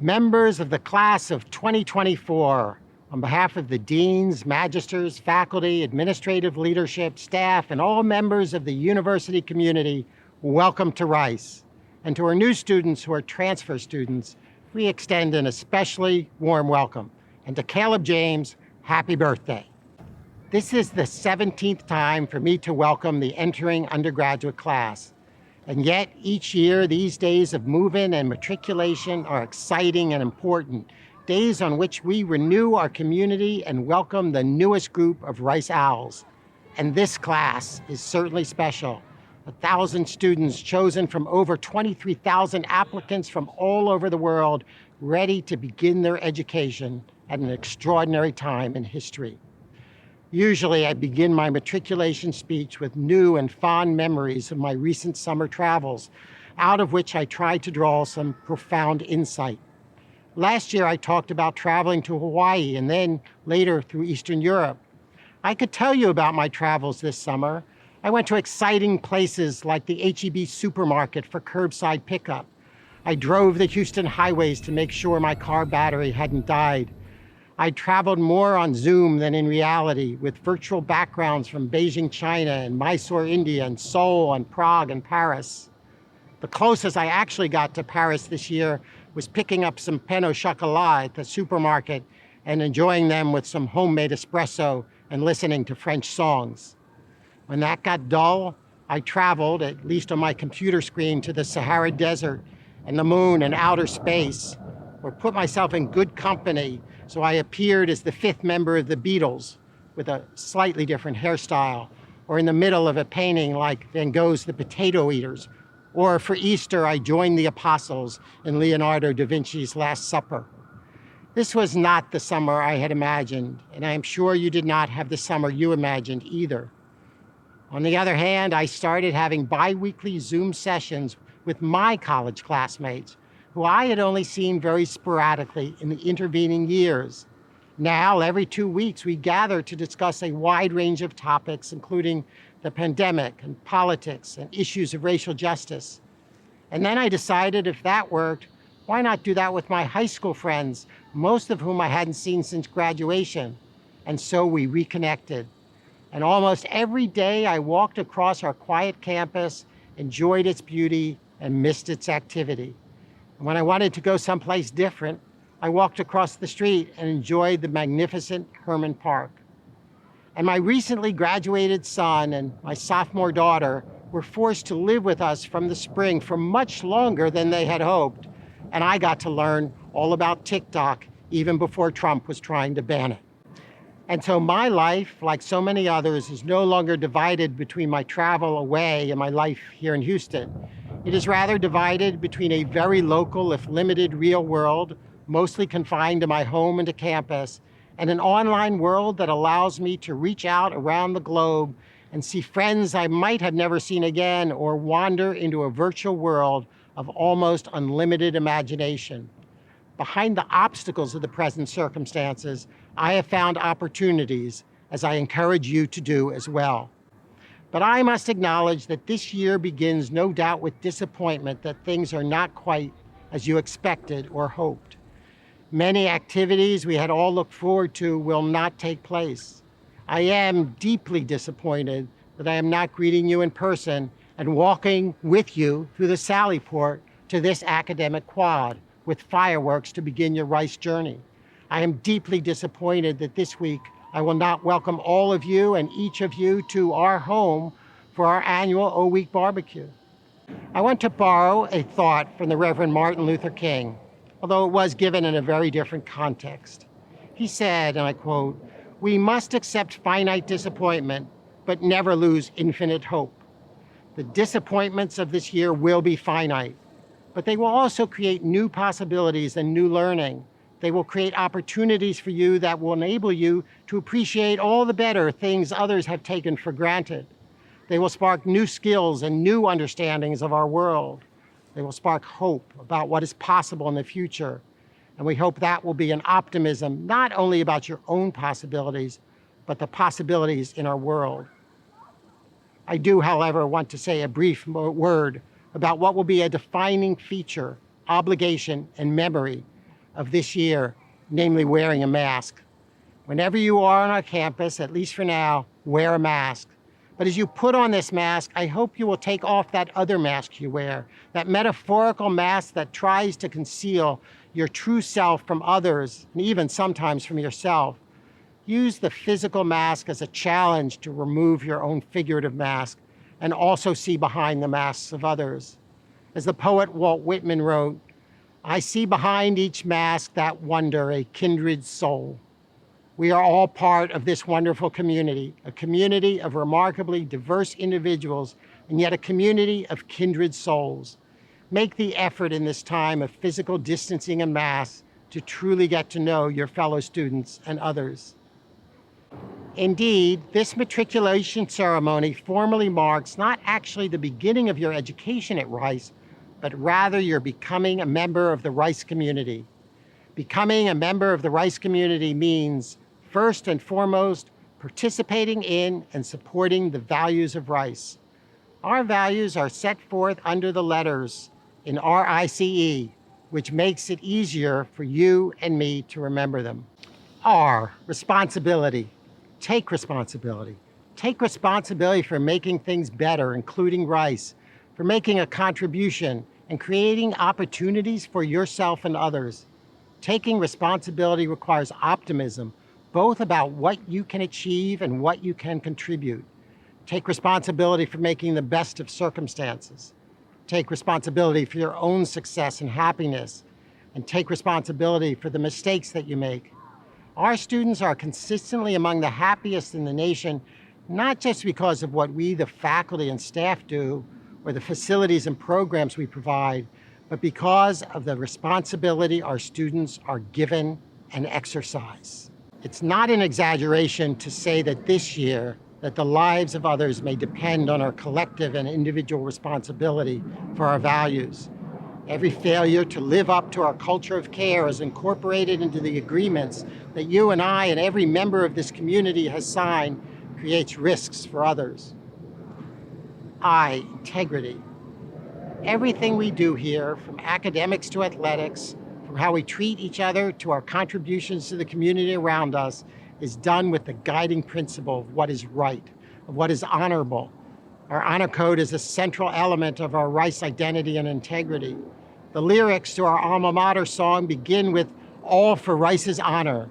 Members of the class of 2024, on behalf of the deans, magisters, faculty, administrative leadership, staff, and all members of the university community, welcome to Rice. And to our new students who are transfer students, we extend an especially warm welcome. And to Caleb James, happy birthday. This is the 17th time for me to welcome the entering undergraduate class. And yet, each year, these days of move-in and matriculation are exciting and important, days on which we renew our community and welcome the newest group of Rice Owls. And this class is certainly special. 1,000 students chosen from over 23,000 applicants from all over the world, ready to begin their education at an extraordinary time in history. Usually, I begin my matriculation speech with new and fond memories of my recent summer travels, out of which I try to draw some profound insight. Last year, I talked about traveling to Hawaii and then later through Eastern Europe. I could tell you about my travels this summer. I went to exciting places like the H-E-B supermarket for curbside pickup. I drove the Houston highways to make sure my car battery hadn't died. I traveled more on Zoom than in reality, with virtual backgrounds from Beijing, China, and Mysore, India, and Seoul, and Prague, and Paris. The closest I actually got to Paris this year was picking up some pain au chocolat at the supermarket and enjoying them with some homemade espresso and listening to French songs. When that got dull, I traveled, at least on my computer screen, to the Sahara Desert and the moon and outer space, or put myself in good company, so I appeared as the fifth member of the Beatles with a slightly different hairstyle, or in the middle of a painting like Van Gogh's The Potato Eaters, or for Easter, I joined the apostles in Leonardo da Vinci's Last Supper. This was not the summer I had imagined, and I am sure you did not have the summer you imagined either. On the other hand, I started having bi-weekly Zoom sessions with my college classmates, who I had only seen very sporadically in the intervening years. Now, every 2 weeks, we gather to discuss a wide range of topics, including the pandemic and politics and issues of racial justice. And then I decided if that worked, why not do that with my high school friends, most of whom I hadn't seen since graduation? And so we reconnected. And almost every day I walked across our quiet campus, enjoyed its beauty, and missed its activity. And when I wanted to go someplace different, I walked across the street and enjoyed the magnificent Herman Park. And my recently graduated son and my sophomore daughter were forced to live with us from the spring for much longer than they had hoped. And I got to learn all about TikTok even before Trump was trying to ban it. And so my life, like so many others, is no longer divided between my travel away and my life here in Houston. It is rather divided between a very local, if limited, real world, mostly confined to my home and to campus, and an online world that allows me to reach out around the globe and see friends I might have never seen again, or wander into a virtual world of almost unlimited imagination. Behind the obstacles of the present circumstances, I have found opportunities, as I encourage you to do as well. But I must acknowledge that this year begins no doubt with disappointment that things are not quite as you expected or hoped. Many activities we had all looked forward to will not take place. I am deeply disappointed that I am not greeting you in person and walking with you through the Sallyport to this academic quad with fireworks to begin your Rice journey. I am deeply disappointed that this week I will not welcome all of you and each of you to our home for our annual O-Week barbecue. I want to borrow a thought from the Reverend Martin Luther King, although it was given in a very different context. He said, and I quote, "We must accept finite disappointment, but never lose infinite hope. The disappointments of this year will be finite, but they will also create new possibilities and new learning. They will create opportunities for you that will enable you to appreciate all the better things others have taken for granted. They will spark new skills and new understandings of our world. They will spark hope about what is possible in the future. And we hope that will be an optimism, not only about your own possibilities, but the possibilities in our world." I do, however, want to say a brief word about what will be a defining feature, obligation, and memory of this year, namely wearing a mask. Whenever you are on our campus, at least for now, wear a mask. But as you put on this mask, I hope you will take off that other mask you wear, that metaphorical mask that tries to conceal your true self from others, and even sometimes from yourself. Use the physical mask as a challenge to remove your own figurative mask and also see behind the masks of others. As the poet Walt Whitman wrote, "I see behind each mask that wonder, a kindred soul." We are all part of this wonderful community, a community of remarkably diverse individuals, and yet a community of kindred souls. Make the effort in this time of physical distancing and masks to truly get to know your fellow students and others. Indeed, this matriculation ceremony formally marks not actually the beginning of your education at Rice, but rather your becoming a member of the Rice community. Becoming a member of the Rice community means, first and foremost, participating in and supporting the values of Rice. Our values are set forth under the letters in RICE, which makes it easier for you and me to remember them. R, responsibility. Take responsibility. Take responsibility for making things better, including Rice, for making a contribution and creating opportunities for yourself and others. Taking responsibility requires optimism, both about what you can achieve and what you can contribute. Take responsibility for making the best of circumstances. Take responsibility for your own success and happiness, and take responsibility for the mistakes that you make. Our students are consistently among the happiest in the nation, not just because of what we, the faculty and staff, do, or the facilities and programs we provide, but because of the responsibility our students are given and exercise. It's not an exaggeration to say that this year, that the lives of others may depend on our collective and individual responsibility for our values. Every failure to live up to our culture of care is incorporated into the agreements that you and I and every member of this community has signed, creates risks for others. I, integrity. Everything we do here, from academics to athletics, from how we treat each other to our contributions to the community around us, is done with the guiding principle of what is right, of what is honorable. Our honor code is a central element of our Rice identity and integrity. The lyrics to our alma mater song begin with "all for Rice's honor."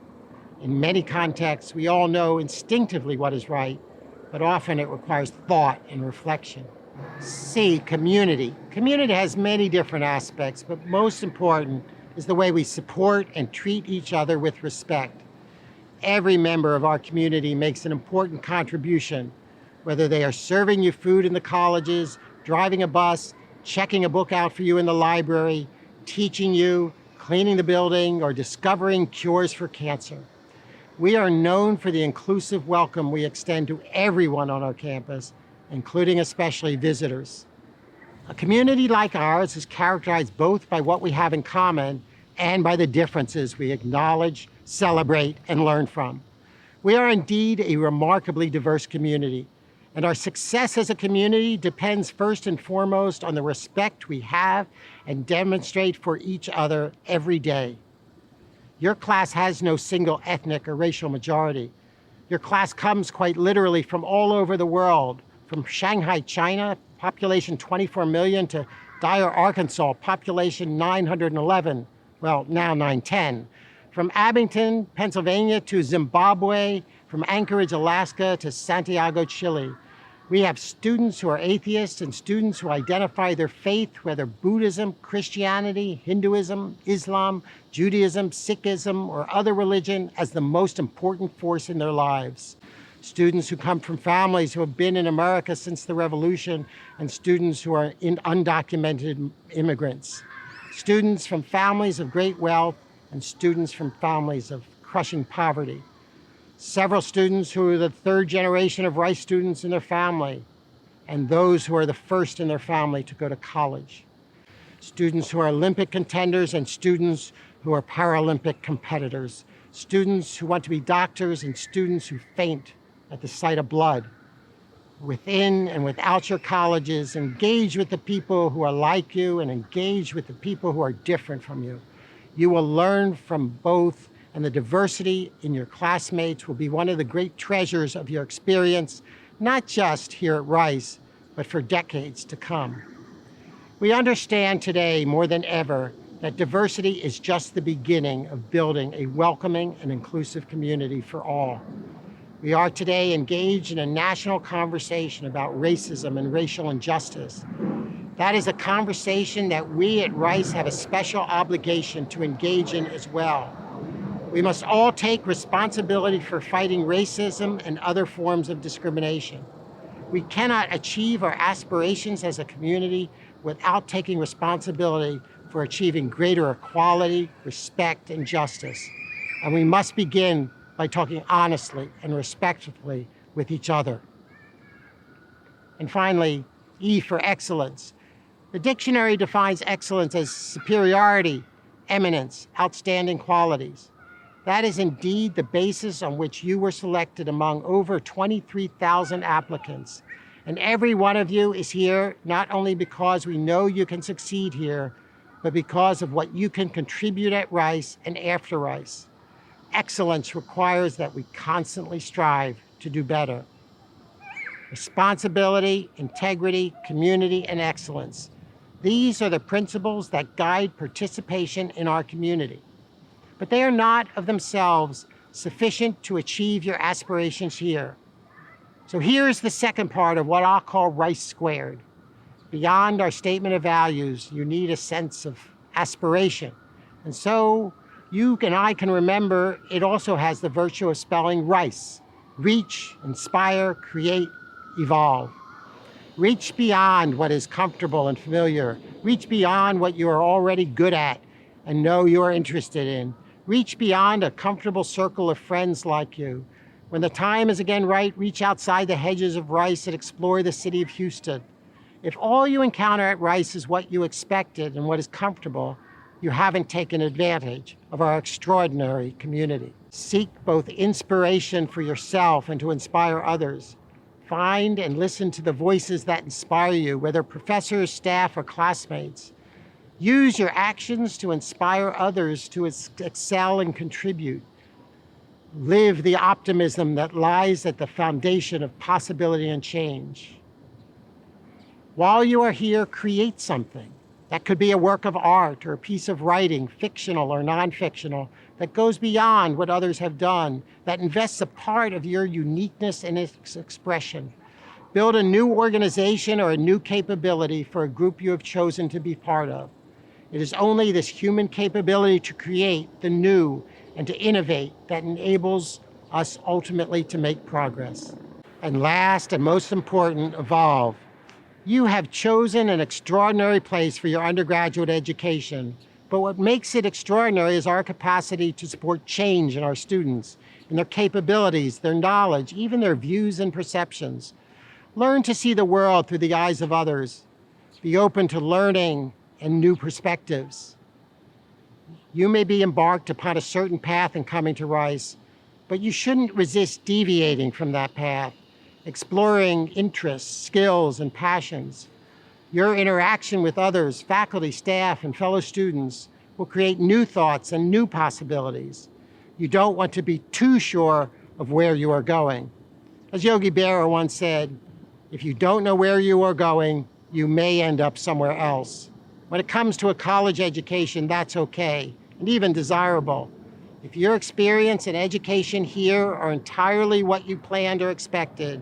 In many contexts, we all know instinctively what is right, but often it requires thought and reflection. C, community. Community has many different aspects, but most important is the way we support and treat each other with respect. Every member of our community makes an important contribution, whether they are serving you food in the colleges, driving a bus, checking a book out for you in the library, teaching you, cleaning the building, or discovering cures for cancer. We are known for the inclusive welcome we extend to everyone on our campus, including especially visitors. A community like ours is characterized both by what we have in common and by the differences we acknowledge, celebrate, and learn from. We are indeed a remarkably diverse community, and our success as a community depends first and foremost on the respect we have and demonstrate for each other every day. Your class has no single ethnic or racial majority. Your class comes quite literally from all over the world, from Shanghai, China, population 24 million, to Dyer, Arkansas, population 911, well, now 910. From Abington, Pennsylvania to Zimbabwe, from Anchorage, Alaska to Santiago, Chile. We have students who are atheists and students who identify their faith, whether Buddhism, Christianity, Hinduism, Islam, Judaism, Sikhism, or other religion, as the most important force in their lives. Students who come from families who have been in America since the Revolution, and students who are undocumented immigrants. Students from families of great wealth, and students from families of crushing poverty. Several students who are the third generation of Rice students in their family, and those who are the first in their family to go to college. Students who are Olympic contenders and students who are Paralympic competitors. Students who want to be doctors and students who faint at the sight of blood. Within and without your colleges, engage with the people who are like you and engage with the people who are different from you. You will learn from both, and the diversity in your classmates will be one of the great treasures of your experience, not just here at Rice, but for decades to come. We understand today more than ever that diversity is just the beginning of building a welcoming and inclusive community for all. We are today engaged in a national conversation about racism and racial injustice. That is a conversation that we at Rice have a special obligation to engage in as well. We must all take responsibility for fighting racism and other forms of discrimination. We cannot achieve our aspirations as a community without taking responsibility for achieving greater equality, respect, and justice. And we must begin by talking honestly and respectfully with each other. And finally, E for excellence. The dictionary defines excellence as superiority, eminence, outstanding qualities. That is indeed the basis on which you were selected among over 23,000 applicants. And every one of you is here not only because we know you can succeed here, but because of what you can contribute at Rice and after Rice. Excellence requires that we constantly strive to do better. Responsibility, integrity, community, and excellence. These are the principles that guide participation in our community. But they are not of themselves sufficient to achieve your aspirations here. So here's the second part of what I'll call Rice Squared. Beyond our statement of values, you need a sense of aspiration. And so you and I can remember it also has the virtue of spelling Rice. Reach, inspire, create, evolve. Reach beyond what is comfortable and familiar. Reach beyond what you are already good at and know you are interested in. Reach beyond a comfortable circle of friends like you. When the time is again right, reach outside the hedges of Rice and explore the city of Houston. If all you encounter at Rice is what you expected and what is comfortable, you haven't taken advantage of our extraordinary community. Seek both inspiration for yourself and to inspire others. Find and listen to the voices that inspire you, whether professors, staff, or classmates. Use your actions to inspire others to excel and contribute. Live the optimism that lies at the foundation of possibility and change. While you are here, create something. That could be a work of art or a piece of writing, fictional or non-fictional, that goes beyond what others have done, that invests a part of your uniqueness in its expression. Build a new organization or a new capability for a group you have chosen to be part of. It is only this human capability to create the new and to innovate that enables us ultimately to make progress. And last and most important, evolve. You have chosen an extraordinary place for your undergraduate education, but what makes it extraordinary is our capacity to support change in our students, in their capabilities, their knowledge, even their views and perceptions. Learn to see the world through the eyes of others. Be open to learning and new perspectives. You may be embarked upon a certain path in coming to Rice, but you shouldn't resist deviating from that path, exploring interests, skills, and passions. Your interaction with others, faculty, staff, and fellow students will create new thoughts and new possibilities. You don't want to be too sure of where you are going. As Yogi Berra once said, if you don't know where you are going, you may end up somewhere else. When it comes to a college education, that's okay, and even desirable. If your experience and education here are entirely what you planned or expected,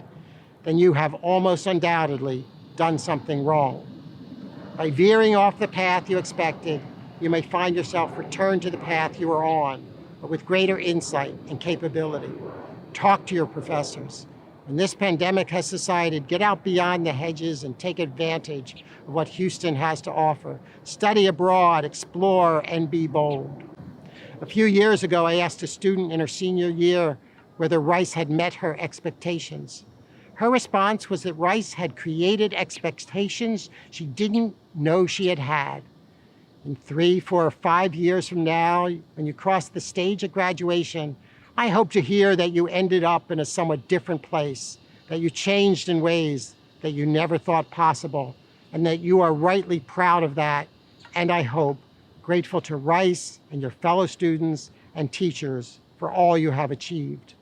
then you have almost undoubtedly done something wrong. By veering off the path you expected, you may find yourself returned to the path you were on, but with greater insight and capability. Talk to your professors. When this pandemic has subsided, get out beyond the hedges and take advantage of what Houston has to offer. Study abroad, explore, and be bold. A few years ago, I asked a student in her senior year whether Rice had met her expectations. Her response was that Rice had created expectations she didn't know she had had. In 3, 4, or 5 years from now, when you cross the stage of graduation, I hope to hear that you ended up in a somewhat different place, that you changed in ways that you never thought possible, and that you are rightly proud of that, and I hope grateful to Rice and your fellow students and teachers for all you have achieved.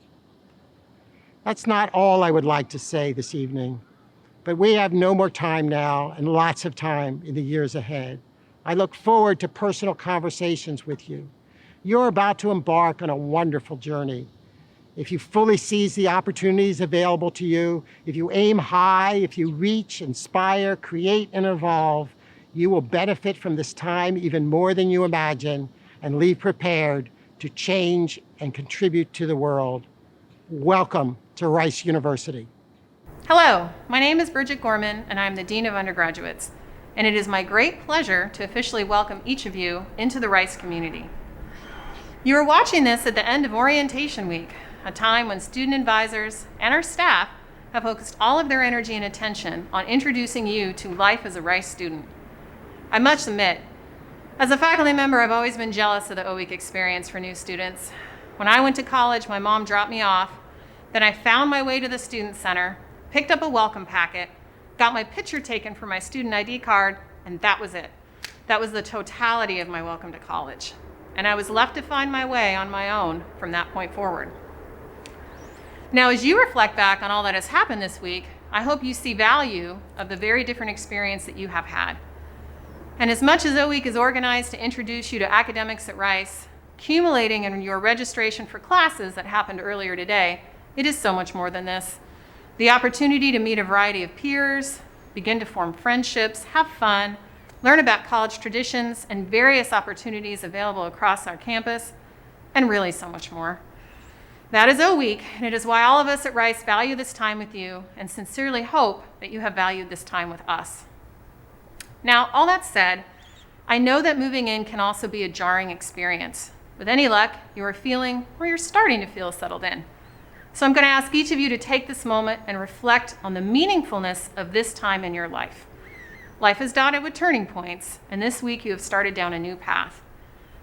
That's not all I would like to say this evening, but we have no more time now and lots of time in the years ahead. I look forward to personal conversations with you. You're about to embark on a wonderful journey. If you fully seize the opportunities available to you, if you aim high, if you reach, inspire, create, and evolve, you will benefit from this time even more than you imagine and leave prepared to change and contribute to the world. Welcome to Rice University. Hello, my name is Bridget Gorman, and I'm the Dean of Undergraduates. And it is my great pleasure to officially welcome each of you into the Rice community. You are watching this at the end of orientation week, a time when student advisors and our staff have focused all of their energy and attention on introducing you to life as a Rice student. I must admit, as a faculty member, I've always been jealous of the O-Week experience for new students. When I went to college, my mom dropped me off, then I found my way to the student center, picked up a welcome packet, got my picture taken for my student ID card, and that was it. That was the totality of my welcome to college. And I was left to find my way on my own from that point forward. Now, as you reflect back on all that has happened this week, I hope you see value of the very different experience that you have had. And as much as O-Week is organized to introduce you to academics at Rice, accumulating in your registration for classes that happened earlier today, it is so much more than this. The opportunity to meet a variety of peers, begin to form friendships, have fun, learn about college traditions and various opportunities available across our campus, and really so much more. That is O-Week, and it is why all of us at Rice value this time with you and sincerely hope that you have valued this time with us. Now, all that said, I know that moving in can also be a jarring experience. With any luck, you are feeling, or you're starting to feel, settled in. So I'm going to ask each of you to take this moment and reflect on the meaningfulness of this time in your life. Life is dotted with turning points, and this week you have started down a new path.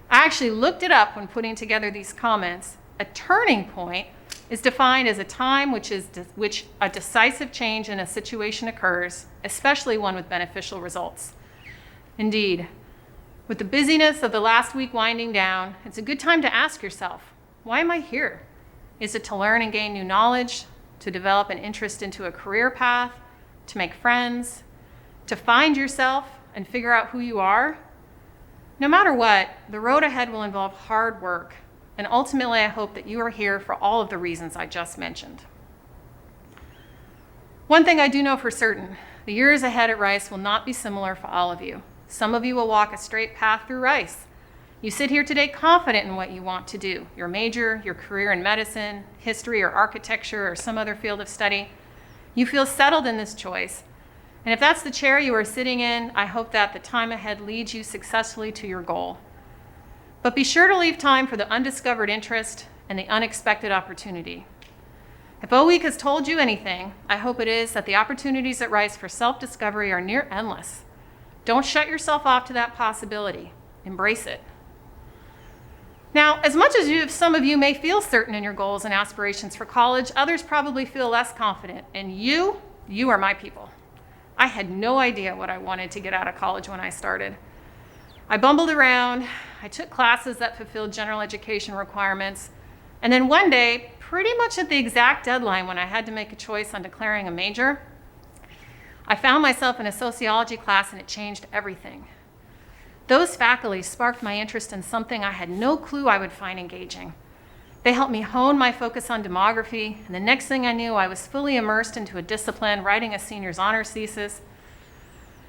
I actually looked it up when putting together these comments. A turning point is defined as a time which a decisive change in a situation occurs, especially one with beneficial results. Indeed, with the busyness of the last week winding down, it's a good time to ask yourself, why am I here? Is it to learn and gain new knowledge, to develop an interest into a career path, to make friends, to find yourself and figure out who you are? No matter what, the road ahead will involve hard work, and ultimately I hope that you are here for all of the reasons I just mentioned. One thing I do know for certain, the years ahead at Rice will not be similar for all of you. Some of you will walk a straight path through Rice. You sit here today confident in what you want to do, your major, your career in medicine, history or architecture or some other field of study. You feel settled in this choice. And if that's the chair you are sitting in, I hope that the time ahead leads you successfully to your goal. But be sure to leave time for the undiscovered interest and the unexpected opportunity. If O-Week has told you anything, I hope it is that the opportunities at Rice for self-discovery are near endless. Don't shut yourself off to that possibility. Embrace it. Now, as much as some of you may feel certain in your goals and aspirations for college, others probably feel less confident. And you are my people. I had no idea what I wanted to get out of college when I started. I bumbled around, I took classes that fulfilled general education requirements, and then one day, pretty much at the exact deadline when I had to make a choice on declaring a major, I found myself in a sociology class and it changed everything. Those faculty sparked my interest in something I had no clue I would find engaging. They helped me hone my focus on demography, and the next thing I knew, I was fully immersed into a discipline, writing a senior's honors thesis.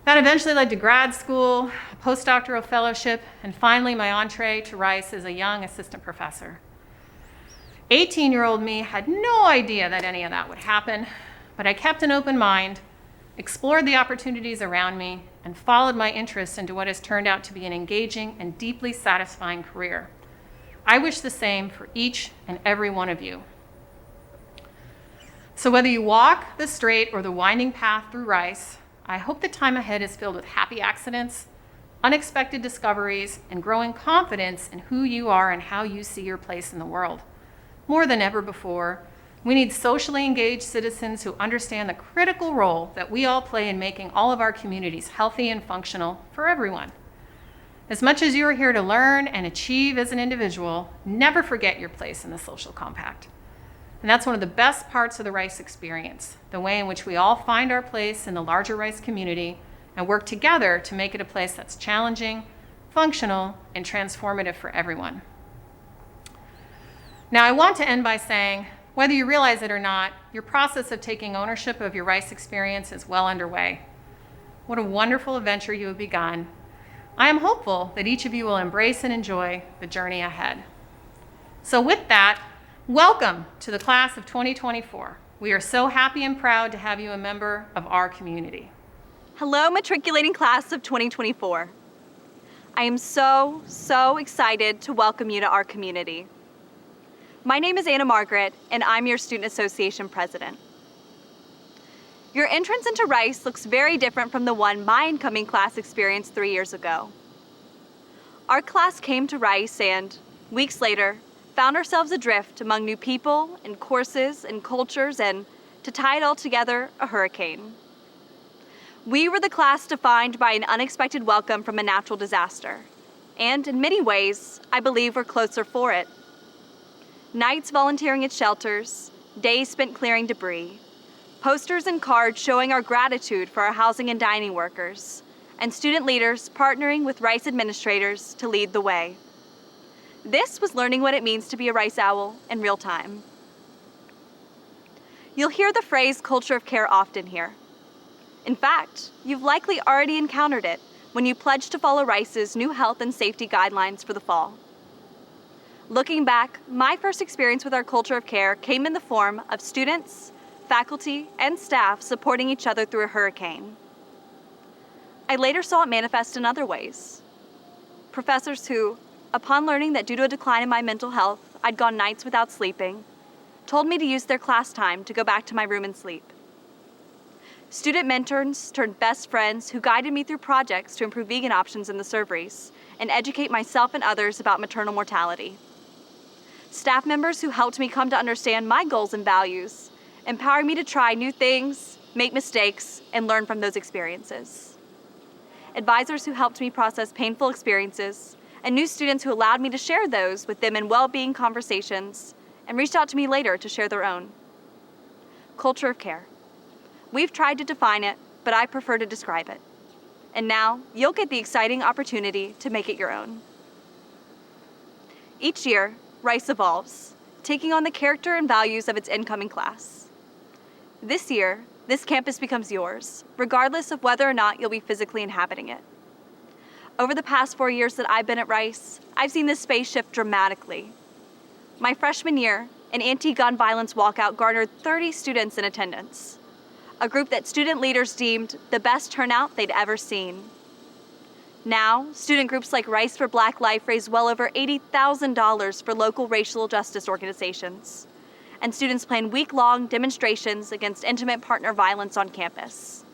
That eventually led to grad school, a postdoctoral fellowship, and finally my entree to Rice as a young assistant professor. 18-year-old me had no idea that any of that would happen, but I kept an open mind, explored the opportunities around me, and followed my interest into what has turned out to be an engaging and deeply satisfying career. I wish the same for each and every one of you. So whether you walk the straight or the winding path through Rice, I hope the time ahead is filled with happy accidents, unexpected discoveries, and growing confidence in who you are and how you see your place in the world. More than ever before, we need socially engaged citizens who understand the critical role that we all play in making all of our communities healthy and functional for everyone. As much as you are here to learn and achieve as an individual, never forget your place in the social compact. And that's one of the best parts of the Rice experience, the way in which we all find our place in the larger Rice community and work together to make it a place that's challenging, functional, and transformative for everyone. Now, I want to end by saying, whether you realize it or not, your process of taking ownership of your Rice experience is well underway. What a wonderful adventure you have begun. I am hopeful that each of you will embrace and enjoy the journey ahead. So with that, welcome to the class of 2024. We are so happy and proud to have you a member of our community. Hello, matriculating class of 2024. I am so excited to welcome you to our community. My name is Anna Margaret, and I'm your Student Association President. Your entrance into Rice looks very different from the one my incoming class experienced 3 years ago. Our class came to Rice and, weeks later, found ourselves adrift among new people and courses and cultures and, to tie it all together, a hurricane. We were the class defined by an unexpected welcome from a natural disaster, and in many ways, I believe we're closer for it. Nights volunteering at shelters, days spent clearing debris, posters and cards showing our gratitude for our housing and dining workers, and student leaders partnering with Rice administrators to lead the way. This was learning what it means to be a Rice Owl in real time. You'll hear the phrase culture of care often here. In fact, you've likely already encountered it when you pledged to follow Rice's new health and safety guidelines for the fall. Looking back, my first experience with our culture of care came in the form of students, faculty, and staff supporting each other through a hurricane. I later saw it manifest in other ways. Professors who, upon learning that due to a decline in my mental health, I'd gone nights without sleeping, told me to use their class time to go back to my room and sleep. Student mentors turned best friends who guided me through projects to improve vegan options in the serveries and educate myself and others about maternal mortality. Staff members who helped me come to understand my goals and values, empowering me to try new things, make mistakes, and learn from those experiences. Advisors who helped me process painful experiences, and new students who allowed me to share those with them in well-being conversations and reached out to me later to share their own. Culture of care. We've tried to define it, but I prefer to describe it. And now, you'll get the exciting opportunity to make it your own. Each year, Rice evolves, taking on the character and values of its incoming class. This year, this campus becomes yours, regardless of whether or not you'll be physically inhabiting it. Over the past 4 years that I've been at Rice, I've seen this space shift dramatically. My freshman year, an anti-gun violence walkout garnered 30 students in attendance, a group that student leaders deemed the best turnout they'd ever seen. Now, student groups like Rice for Black Life raise well over $80,000 for local racial justice organizations, and students plan week-long demonstrations against intimate partner violence on campus.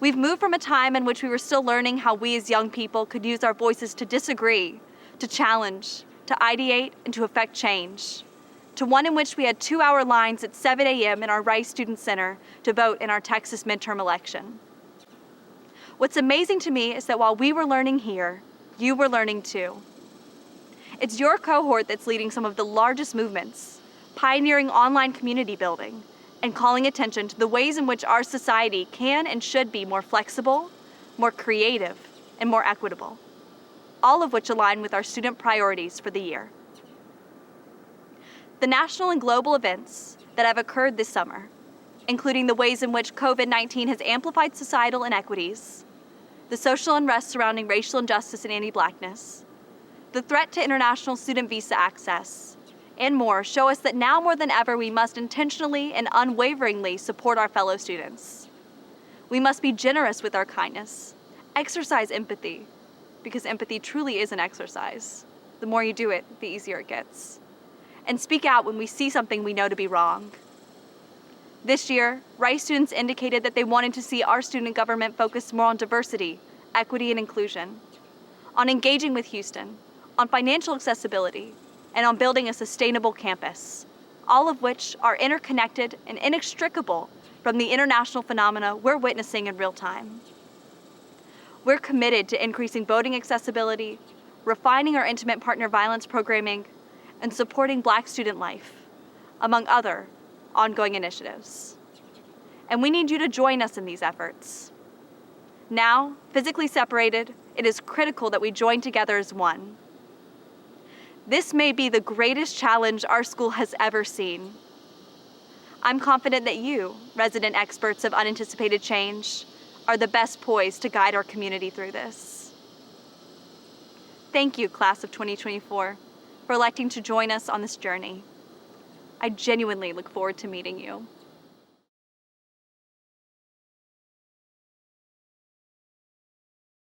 We've moved from a time in which we were still learning how we as young people could use our voices to disagree, to challenge, to ideate, and to affect change, to one in which we had 2-hour lines at 7 a.m. in our Rice Student Center to vote in our Texas midterm election. What's amazing to me is that while we were learning here, you were learning too. It's your cohort that's leading some of the largest movements, pioneering online community building, and calling attention to the ways in which our society can and should be more flexible, more creative, and more equitable, all of which align with our student priorities for the year. The national and global events that have occurred this summer, including the ways in which COVID-19 has amplified societal inequities, the social unrest surrounding racial injustice and anti-Blackness, the threat to international student visa access, and more, show us that now more than ever we must intentionally and unwaveringly support our fellow students. We must be generous with our kindness, exercise empathy, because empathy truly is an exercise. The more you do it, the easier it gets. And speak out when we see something we know to be wrong. This year, Rice students indicated that they wanted to see our student government focus more on diversity, equity, and inclusion, on engaging with Houston, on financial accessibility, and on building a sustainable campus, all of which are interconnected and inextricable from the international phenomena we're witnessing in real time. We're committed to increasing voting accessibility, refining our intimate partner violence programming, and supporting Black student life, among other ongoing initiatives. And we need you to join us in these efforts. Now, physically separated, it is critical that we join together as one. This may be the greatest challenge our school has ever seen. I'm confident that you, resident experts of unanticipated change, are the best poised to guide our community through this. Thank you, class of 2024, for electing to join us on this journey. I genuinely look forward to meeting you.